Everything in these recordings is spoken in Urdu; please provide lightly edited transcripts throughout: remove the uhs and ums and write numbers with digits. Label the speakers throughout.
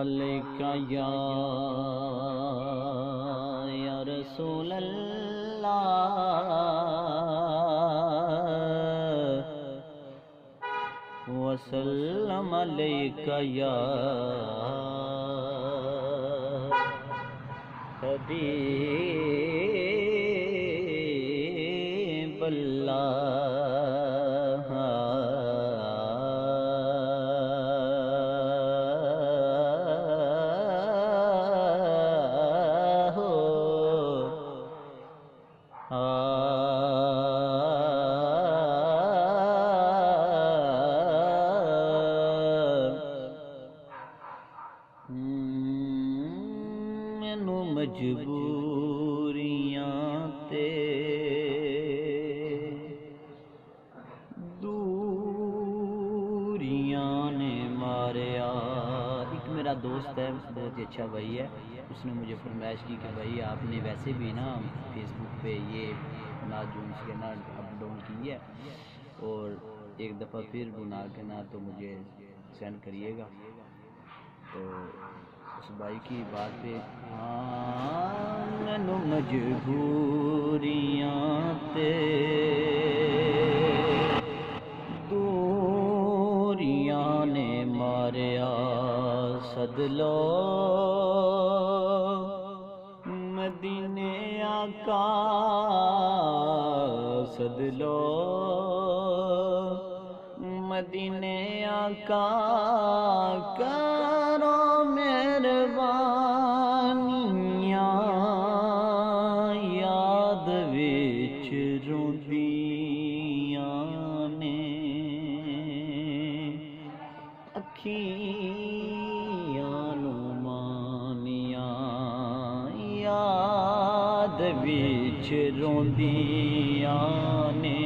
Speaker 1: علیک یا رسول اللہ وسلم علیک یا حبیب اللہ مینوں مجبوریاں تے دوریاں نے ماریا۔ ایک میرا دوست ہے، بہت ہی اچھا بھائی ہے، اس نے مجھے فرمائش کی کہ بھائی آپ نے ویسے بھی نا فیس بک پہ یہ نعت جو اس کے نا اپ ڈاؤن کی ہے، اور ایک دفعہ پھر بنا کے نا تو مجھے سینڈ کریے گا۔ تو اس بھائی کی بات پہ مینوں مجبوریاں تے دوریاں نے ماریا، سد لو مدینے آقا، سد لو مدینے آقا، کرو مہربانیاں، یاد وچ روندیاں نے اکھیاں نوں مانیاں، یاد وچ روندیاں نے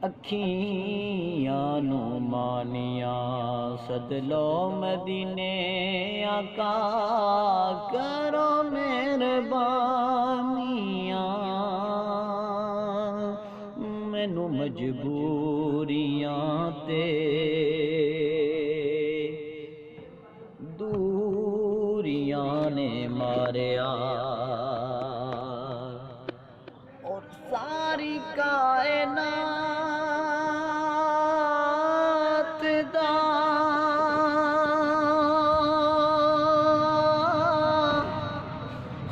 Speaker 1: اکھیاں نوں مانیاں، سد لو مدینے آقا، کرو مہربانیاں، مینوں مجبوریاں تے دوریاں نے ماریا، اور ساری کائنات دا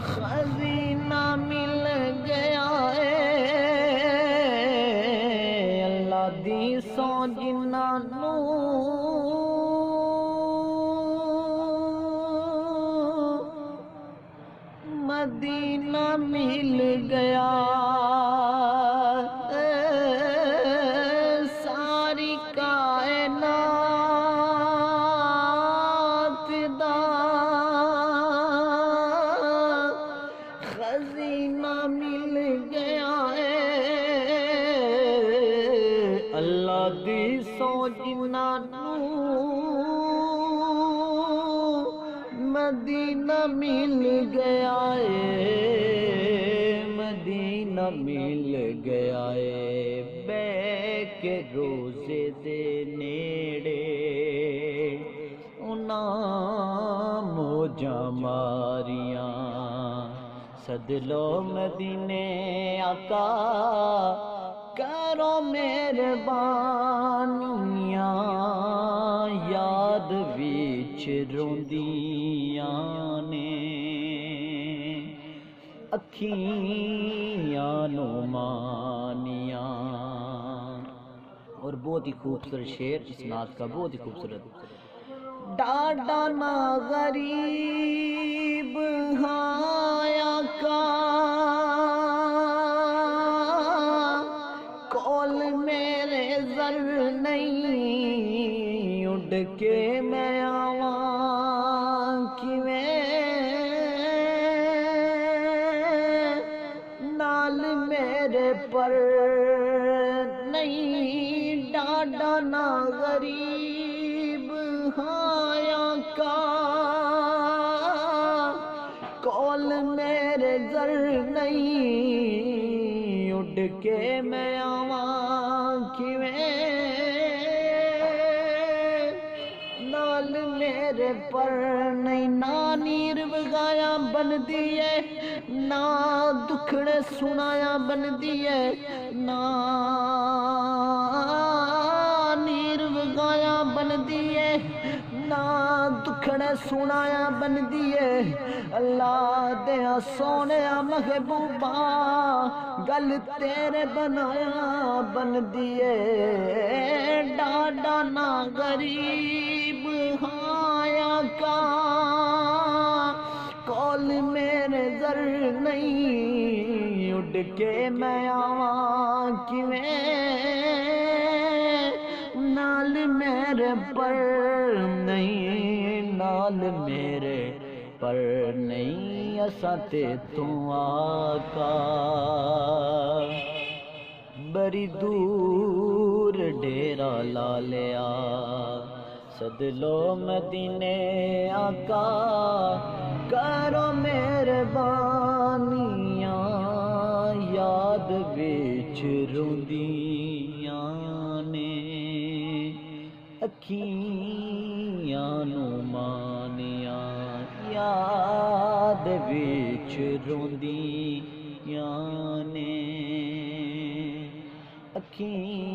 Speaker 1: خزینہ مل گیا ہے، اللہ دی سو جنہاں نوں مدینہ مل گیا، ساری کائنات دا خزینہ مل گیا ہے، اللہ دی سو جنہاں نوں مدینہ مل گیا ہے، مدینہ مل گیا ہے، بے کے روزے دے نیڑے انہاں موجاں ماریاں، سد لو مدینے آقا، کرو مہربانیاں، یاد وچ روندیاں نے اکھیاں نوں مانیاں۔ اور بہت ہی خوبصورت شعر اس نعت کا، بہت ہی خوبصورت۔ ڈاڈا نا غریب ہاں آقا، کول میرے زر نہیں، اڈ کے میں آواں کیویں، نال میرے پر نہیں، ڈاڈا نا غریب ہاں آقا، کول میرے زر نہیں، اڈ کے میں آواں کیویں، نال میرے پر نہیں نہ نیر وگایا بن دیے نہ دکھڑے سنایا بن دیے نہ نیر وگایا بن دیے نہ دکھڑے سنایا بن دیے اللہ دیا سونے محبوبا گل تیرے بنایا بن دیے ڈاڈا نہ غریب ہایا کا کول میرے زر نہیں اڑ کے میں آواں کیویں نال میرے پر نہیں نال میرے پر نہیں اساں تے تو آقا بڑی دور ڈیرا لا لیا سد لو مدینے آقا کرو مہربانیاں یاد وچ روندیاں نے اکھیاں نو مانیاں یاد وچ روندیاں نے اکھیاں